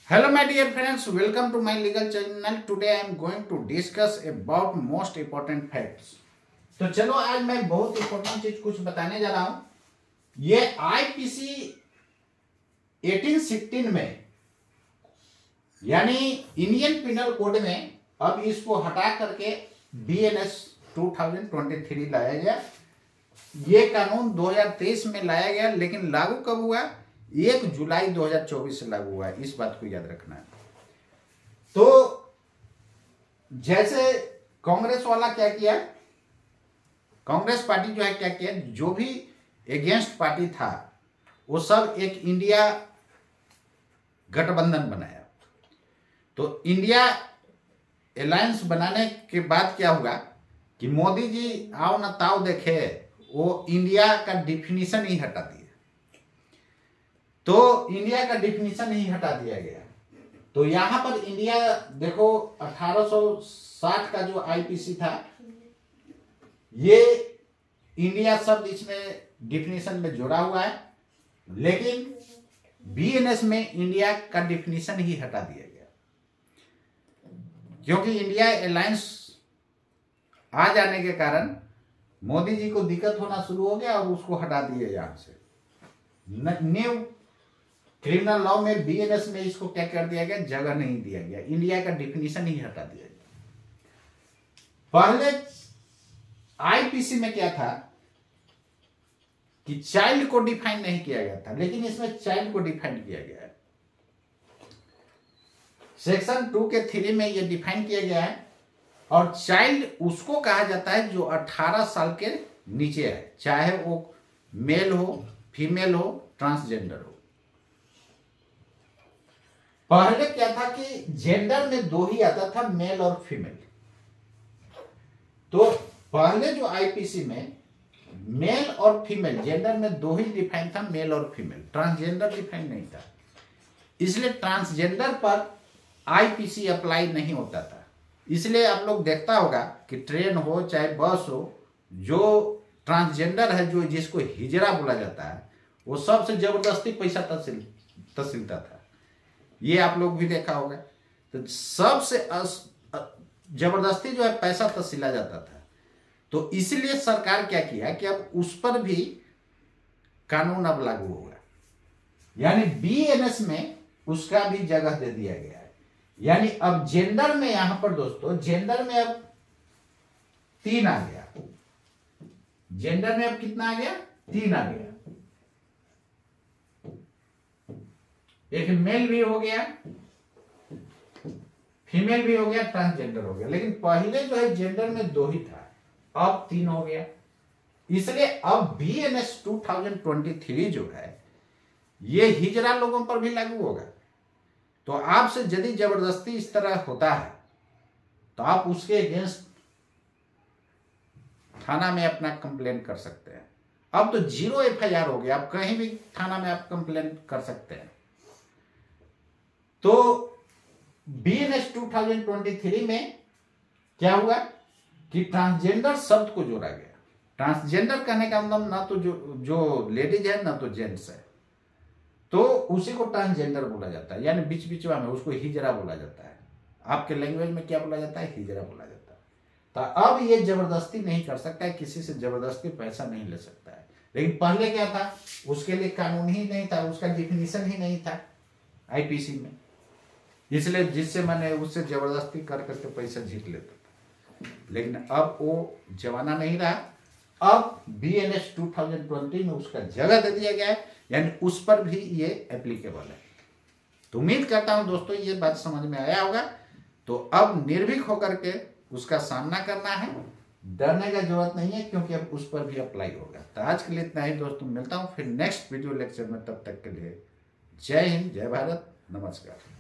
Hello my dear friends, welcome to my legal channel. Today I am going to discuss about most important facts. तो चलो आज मैं बहुत important चीज कुछ बताने जा रहा हूं। ये आईपीसी 1816 में यानी इंडियन पिनल कोड में अब इसको हटा करके बीएनएस 2023 लाया गया। ये कानून 2023 में लाया गया, लेकिन लागू कब हुआ? 1 जुलाई 2024 से लागू हुआ है। इस बात को याद रखना है। तो जैसे कांग्रेस वाला क्या किया, कांग्रेस पार्टी जो है क्या किया, जो भी एगेंस्ट पार्टी था वो सब एक इंडिया गठबंधन बनाया। तो इंडिया अलायंस बनाने के बाद क्या हुआ कि मोदी जी आओ ना ताओ देखे, वो इंडिया का डिफिनीशन ही हटा दिया। तो इंडिया का डिफिनीशन ही हटा दिया गया। तो यहां पर इंडिया देखो 1860 का जो आईपीसी था, ये इंडिया शब्द इसमें डिफिनीशन में जोड़ा हुआ है, लेकिन बीएनएस में इंडिया का डिफिनीशन ही हटा दिया गया, क्योंकि इंडिया अलायंस आ जाने के कारण मोदी जी को दिक्कत होना शुरू हो गया और उसको हटा दिया यहां से। न्यू क्रिमिनल लॉ में बीएनएस में इसको क्या कर दिया गया, जगह नहीं दिया गया, इंडिया का डिफिनीशन ही हटा दिया गया। पहले आईपीसी में क्या था कि चाइल्ड को डिफाइन नहीं किया गया था, लेकिन इसमें चाइल्ड को डिफाइन किया गया है। सेक्शन 2 के 3 में यह डिफाइन किया गया है। और चाइल्ड उसको कहा जाता है जो 18 साल के नीचे है, चाहे वो मेल हो, फीमेल हो, ट्रांसजेंडर हो। पहले क्या था कि जेंडर में दो ही आता था, मेल और फीमेल। तो पहले जो आईपीसी में मेल और फीमेल जेंडर में दो ही डिफाइन था, मेल और फीमेल, ट्रांसजेंडर डिफाइन नहीं था। इसलिए ट्रांसजेंडर पर आईपीसी अप्लाई नहीं होता था। इसलिए आप लोग देखता होगा कि ट्रेन हो चाहे बस हो, जो ट्रांसजेंडर है, जो जिसको हिजड़ा बोला जाता है, वो सबसे जबरदस्ती पैसा तसीलता था। ये आप लोग भी देखा होगा। तो सबसे जबरदस्ती जो है पैसा तसीला जाता था। तो इसलिए सरकार क्या किया कि अब उस पर भी कानून अब लागू होगा, यानी बीएनएस में उसका भी जगह दे दिया गया है। यानी अब जेंडर में, यहां पर दोस्तों जेंडर में अब 3 आ गया। जेंडर में अब कितना आ गया? 3 आ गया। एक मेल भी हो गया, फीमेल भी हो गया, ट्रांसजेंडर हो गया। लेकिन पहले जो है जेंडर में 2 ही था, अब 3 हो गया। इसलिए अब बीएनएस 2023 जो है ये हिजड़ा लोगों पर भी लागू होगा। तो आपसे यदि जबरदस्ती इस तरह होता है तो आप उसके अगेंस्ट थाना में अपना कंप्लेन कर सकते हैं। अब तो 0 एफआईआर हो गया, आप कहीं भी थाना में आप कंप्लेन कर सकते हैं। तो बीएनएस 2023 में क्या हुआ कि ट्रांसजेंडर शब्द को जोड़ा गया। ट्रांसजेंडर कहने का मतलब ना तो जो लेडीज है ना तो जेंट्स है, तो उसी को ट्रांसजेंडर बोला जाता है। यानी बीच बीचवा में उसको हिजड़ा बोला जाता है। आपके लैंग्वेज में क्या बोला जाता है? हिजड़ा बोला जाता है। तो अब ये जबरदस्ती नहीं कर सकता है, किसी से जबरदस्ती पैसा नहीं ले सकता है। लेकिन पहले क्या था, उसके लिए कानून ही नहीं था, उसका डिफिनीशन ही नहीं था आईपीसी में। इसलिए जिससे मैंने उससे जबरदस्ती कर करके पैसा जीत लेता था। लेकिन अब वो जमाना नहीं रहा। अब बीएनएस 2020 में उसका जगह दे दिया गया है, यानी उस पर भी ये एप्लीकेबल है। तो उम्मीद करता हूं दोस्तों ये बात समझ में आया होगा। तो अब निर्भीक होकर के उसका सामना करना है, डरने का जरूरत नहीं है, क्योंकि अब उस पर भी अप्लाई होगा। तो आज के लिए इतना ही दोस्तों, मिलता हूं फिर नेक्स्ट वीडियो लेक्चर में। तब तक के लिए जय हिंद, जय भारत, नमस्कार।